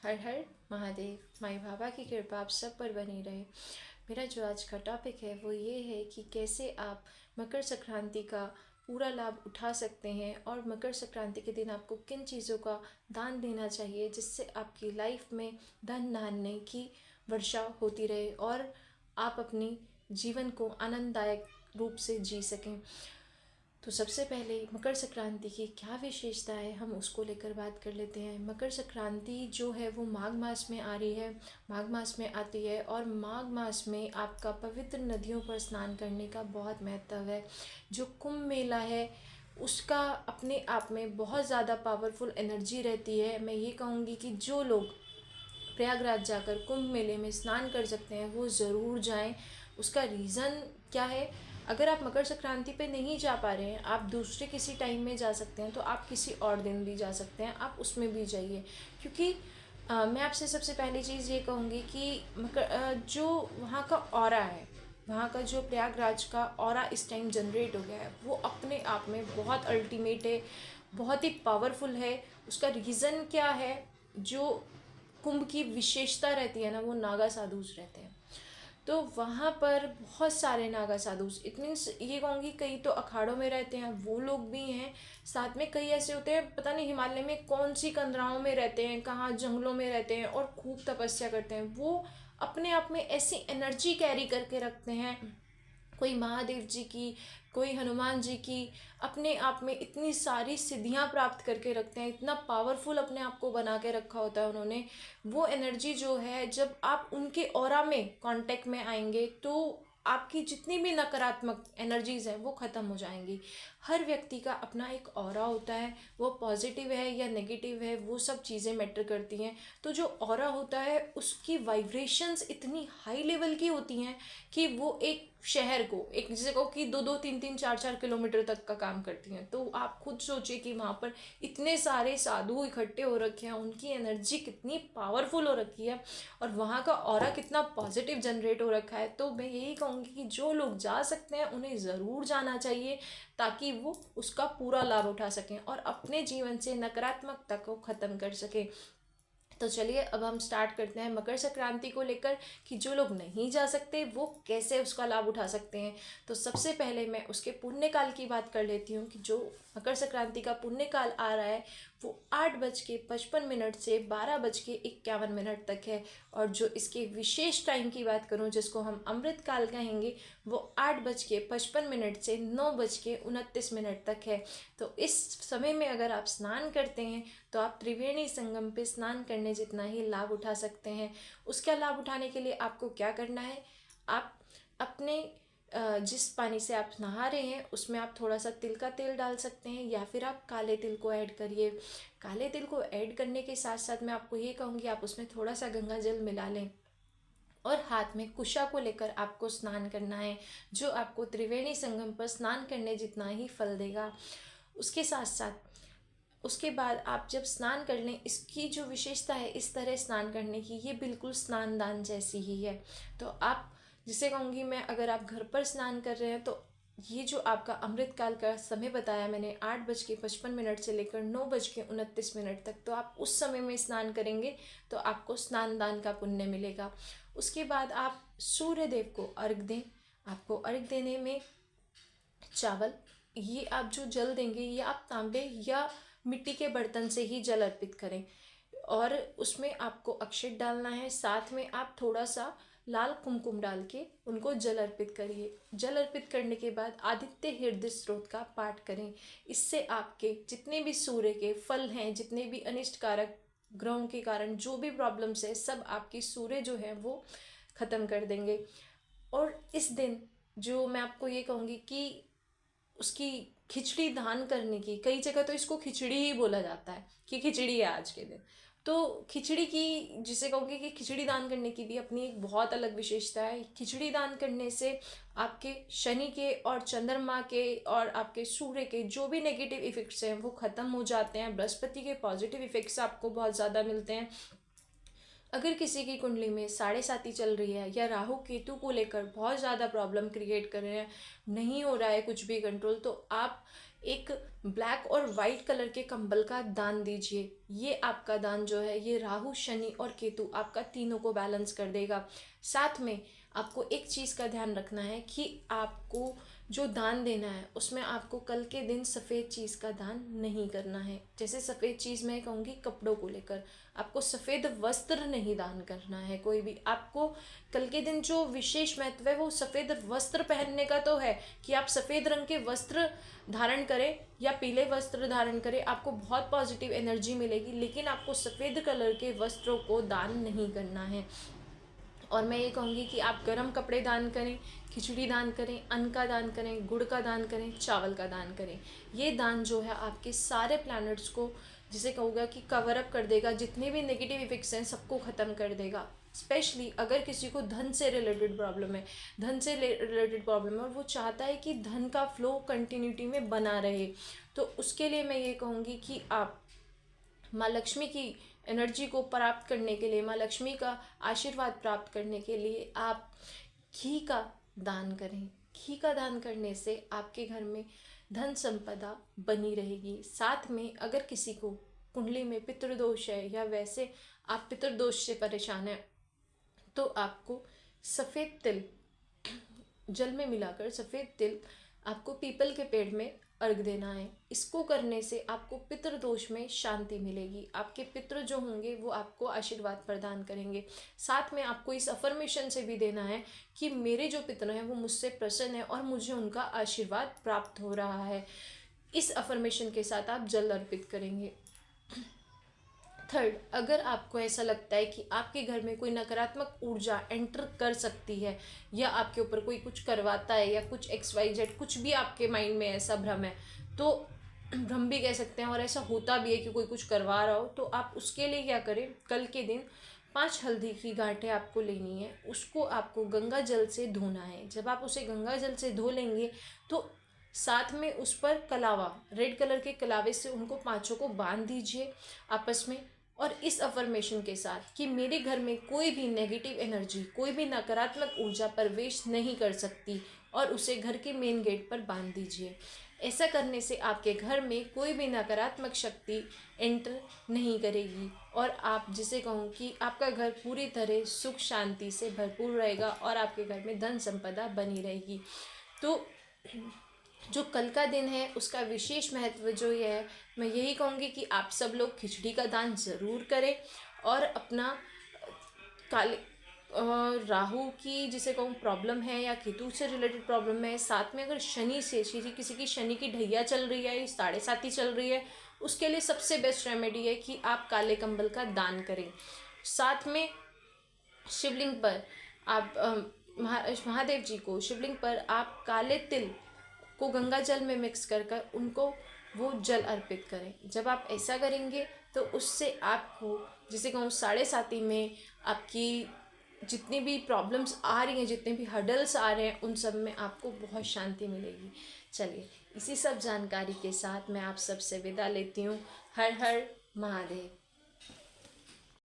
हर हर महादेव। माई बाबा की कृपा आप सब पर बनी रहे। मेरा जो आज का टॉपिक है वो ये है कि कैसे आप मकर संक्रांति का पूरा लाभ उठा सकते हैं और मकर संक्रांति के दिन आपको किन चीज़ों का दान देना चाहिए जिससे आपकी लाइफ में धन धान्य की वर्षा होती रहे और आप अपनी जीवन को आनंददायक रूप से जी सकें। तो सबसे पहले मकर संक्रांति की क्या विशेषता है हम उसको लेकर बात कर लेते हैं। मकर संक्रांति जो है वो माघ मास में आ रही है, माघ मास में आती है और माघ मास में आपका पवित्र नदियों पर स्नान करने का बहुत महत्व है। जो कुंभ मेला है उसका अपने आप में बहुत ज़्यादा पावरफुल एनर्जी रहती है। मैं ये कहूँगी कि जो लोग प्रयागराज जाकर कुंभ मेले में स्नान कर सकते हैं वो ज़रूर जाएं। उसका रीज़न क्या है? अगर आप मकर संक्रांति पे नहीं जा पा रहे हैं, आप दूसरे किसी टाइम में जा सकते हैं, तो आप किसी और दिन भी जा सकते हैं, आप उसमें भी जाइए। क्योंकि मैं आपसे सबसे पहली चीज़ ये कहूँगी कि जो वहाँ का ऑरा है, वहाँ का जो प्रयागराज का ऑरा इस टाइम जनरेट हो गया है वो अपने आप में बहुत अल्टीमेट है, बहुत ही पावरफुल है। उसका रीज़न क्या है? जो कुंभ की विशेषता रहती है ना, वो नागा साधुस रहते हैं। तो वहाँ पर बहुत सारे नागा साधुस, इट मीन्स ये कहूँगी कई तो अखाड़ों में रहते हैं, वो लोग भी हैं। साथ में कई ऐसे होते हैं, पता नहीं हिमालय में कौन सी कंदराओं में रहते हैं, कहाँ जंगलों में रहते हैं और खूब तपस्या करते हैं। वो अपने आप में ऐसी एनर्जी कैरी करके रखते हैं, कोई महादेव जी की, कोई हनुमान जी की, अपने आप में इतनी सारी सिद्धियां प्राप्त करके रखते हैं, इतना पावरफुल अपने आप को बना के रखा होता है उन्होंने। वो एनर्जी जो है, जब आप उनके ऑरा में कांटेक्ट में आएंगे तो आपकी जितनी भी नकारात्मक एनर्जीज हैं वो ख़त्म हो जाएंगी। हर व्यक्ति का अपना एक ऑरा होता है, वो पॉजिटिव है या नेगेटिव है वो सब चीज़ें मैटर करती हैं। तो जो ऑरा होता है उसकी वाइब्रेशंस इतनी हाई लेवल की होती हैं कि वो एक शहर को, एक जैसे कहो कि 2-2 3-3 4-4 किलोमीटर तक का काम करती हैं। तो आप खुद सोचिए कि वहाँ पर इतने सारे साधु इकट्ठे हो रखे हैं, उनकी एनर्जी कितनी पावरफुल हो रखी है और वहाँ का ऑरा कितना पॉजिटिव जनरेट हो रखा है। तो मैं यही कहूँगी कि जो लोग जा सकते हैं उन्हें ज़रूर जाना चाहिए ताकि वो उसका पूरा लाभ उठा सकें और अपने जीवन से नकारात्मकता को ख़त्म कर सकें। तो चलिए अब हम स्टार्ट करते हैं मकर संक्रांति को लेकर कि जो लोग नहीं जा सकते वो कैसे उसका लाभ उठा सकते हैं। तो सबसे पहले मैं उसके पुण्यकाल की बात कर लेती हूँ कि जो मकर संक्रांति का पुण्यकाल आ रहा है वो 8:55 से 12:51 तक है। और जो इसके विशेष टाइम की बात करूँ जिसको हम अमृत काल कहेंगे, वो 8:55 से 9:29 तक है। तो इस समय में अगर आप स्नान करते हैं तो आप त्रिवेणी संगम पे स्नान करने जितना ही लाभ उठा सकते हैं। उसका लाभ उठाने के लिए आपको क्या करना है? आप अपने जिस पानी से आप नहा रहे हैं उसमें आप थोड़ा सा तिल का तेल डाल सकते हैं या फिर आप काले तिल को ऐड करिए। काले तिल को ऐड करने के साथ साथ मैं आपको ये कहूँगी आप उसमें थोड़ा सा गंगा जल मिला लें और हाथ में कुशा को लेकर आपको स्नान करना है, जो आपको त्रिवेणी संगम पर स्नान करने जितना ही फल देगा। उसके साथ साथ उसके बाद आप जब स्नान कर लें, इसकी जो विशेषता है इस तरह स्नान करने की, ये बिल्कुल स्नान दान जैसी ही है। तो आप, जिसे कहूँगी मैं, अगर आप घर पर स्नान कर रहे हैं तो ये जो आपका अमृतकाल का समय बताया मैंने 8:55 से लेकर 9:29 तक, तो आप उस समय में स्नान करेंगे तो आपको स्नान दान का पुण्य मिलेगा। उसके बाद आप सूर्य देव को अर्घ दें। आपको अर्घ देने में चावल, ये आप जो जल देंगे ये आप तांबे या मिट्टी के बर्तन से ही जल अर्पित करें और उसमें आपको अक्षत डालना है। साथ में आप थोड़ा सा लाल कुमकुम डाल के उनको जल अर्पित करिए। जल अर्पित करने के बाद आदित्य हृदय स्त्रोत का पाठ करें। इससे आपके जितने भी सूर्य के फल हैं, जितने भी अनिष्ट कारक ग्रहों के कारण जो भी प्रॉब्लम्स है, सब आपकी सूर्य जो है वो ख़त्म कर देंगे। और इस दिन जो मैं आपको ये कहूँगी कि उसकी खिचड़ी दान करने की, कई जगह तो इसको खिचड़ी ही बोला जाता है कि खिचड़ी है आज के दिन। तो खिचड़ी की, जिसे कहूँगी कि खिचड़ी दान करने की भी अपनी एक बहुत अलग विशेषता है। खिचड़ी दान करने से आपके शनि के और चंद्रमा के और आपके सूर्य के जो भी नेगेटिव इफेक्ट्स हैं वो ख़त्म हो जाते हैं। बृहस्पति के पॉजिटिव इफेक्ट्स आपको बहुत ज़्यादा मिलते हैं। अगर किसी की कुंडली में साढ़े साती चल रही है या राहु केतु को लेकर बहुत ज़्यादा प्रॉब्लम क्रिएट कर रहे हैं, नहीं हो रहा है कुछ भी कंट्रोल, तो आप एक ब्लैक और वाइट कलर के कंबल का दान दीजिए। ये आपका दान जो है ये राहु, शनि और केतु आपका तीनों को बैलेंस कर देगा। साथ में आपको एक चीज़ का ध्यान रखना है कि आपको जो दान देना है उसमें आपको कल के दिन सफ़ेद चीज़ का दान नहीं करना है। जैसे सफ़ेद चीज़ मैं कहूँगी कपड़ों को लेकर, आपको सफ़ेद वस्त्र नहीं दान करना है कोई भी। आपको कल के दिन जो विशेष महत्व है वो सफ़ेद वस्त्र पहनने का तो है कि आप सफ़ेद रंग के वस्त्र धारण करें या पीले वस्त्र धारण करें, आपको बहुत पॉजिटिव एनर्जी मिलेगी। लेकिन आपको सफ़ेद कलर के वस्त्रों को दान नहीं करना है। और मैं ये कहूँगी कि आप गर्म कपड़े दान करें, खिचड़ी दान करें, अन्न का दान करें, गुड़ का दान करें, चावल का दान करें। ये दान जो है आपके सारे प्लैनेट्स को, जिसे कहूँगा कि कवर अप कर देगा, जितने भी नेगेटिव इफेक्ट्स हैं सबको ख़त्म कर देगा। स्पेशली अगर किसी को धन से रिलेटेड प्रॉब्लम है, और वो चाहता है कि धन का फ्लो कंटिन्यूटी में बना रहे, तो उसके लिए मैं ये कहूँगी कि आप माँ लक्ष्मी की एनर्जी को प्राप्त करने के लिए, माँ लक्ष्मी का आशीर्वाद प्राप्त करने के लिए आप घी का दान करें। घी का दान करने से आपके घर में धन संपदा बनी रहेगी। साथ में अगर किसी को कुंडली में पितृदोष है या वैसे आप पितृदोष से परेशान हैं, तो आपको सफ़ेद तिल जल में मिलाकर, सफ़ेद तिल आपको पीपल के पेड़ में अर्घ देना है। इसको करने से आपको पितृदोष में शांति मिलेगी। आपके पितृ जो होंगे वो आपको आशीर्वाद प्रदान करेंगे। साथ में आपको इस अफर्मेशन से भी देना है कि मेरे जो पितृ हैं वो मुझसे प्रसन्न है और मुझे उनका आशीर्वाद प्राप्त हो रहा है। इस अफर्मेशन के साथ आप जल अर्पित करेंगे। थर्ड, अगर आपको ऐसा लगता है कि आपके घर में कोई नकारात्मक ऊर्जा एंटर कर सकती है या आपके ऊपर कोई कुछ करवाता है या कुछ XYZ कुछ भी आपके माइंड में ऐसा भ्रम है, तो भ्रम भी कह सकते हैं और ऐसा होता भी है कि कोई कुछ करवा रहा हो, तो आप उसके लिए क्या करें, कल के दिन 5 हल्दी की गांठें आपको लेनी है। उसको आपको गंगा जल से धोना है। जब आप उसे गंगा जल से धो लेंगे तो साथ में उस पर कलावा, रेड कलर के कलावे से उनको 5 को बांध दीजिए आपस में। और इस अफर्मेशन के साथ कि मेरे घर में कोई भी नेगेटिव एनर्जी, कोई भी नकारात्मक ऊर्जा प्रवेश नहीं कर सकती, और उसे घर के मेन गेट पर बांध दीजिए। ऐसा करने से आपके घर में कोई भी नकारात्मक शक्ति एंटर नहीं करेगी और आप, जिसे कहूँ कि आपका घर पूरी तरह सुख शांति से भरपूर रहेगा और आपके घर में धन संपदा बनी रहेगी। तो जो कल का दिन है उसका विशेष महत्व जो ये है, मैं यही कहूँगी कि आप सब लोग खिचड़ी का दान ज़रूर करें और अपना काले राहु की, जिसे कहूँ, प्रॉब्लम है या केतु से रिलेटेड प्रॉब्लम है, साथ में अगर शनि से, किसी की शनि की ढैया चल रही है, 7.5 चल रही है, उसके लिए सबसे बेस्ट रेमेडी है कि आप काले कंबल का दान करें। साथ में शिवलिंग पर आप महादेव जी को शिवलिंग पर आप काले तिल को गंगा जल में मिक्स कर उनको वो जल अर्पित करें। जब आप ऐसा करेंगे तो उससे आपको, जिसे कहूँ, 7.5 में आपकी जितनी भी प्रॉब्लम्स आ रही हैं, जितने भी हर्डल्स आ रहे हैं, उन सब में आपको बहुत शांति मिलेगी। चलिए, इसी सब जानकारी के साथ मैं आप सबसे विदा लेती हूँ। हर हर महादेव।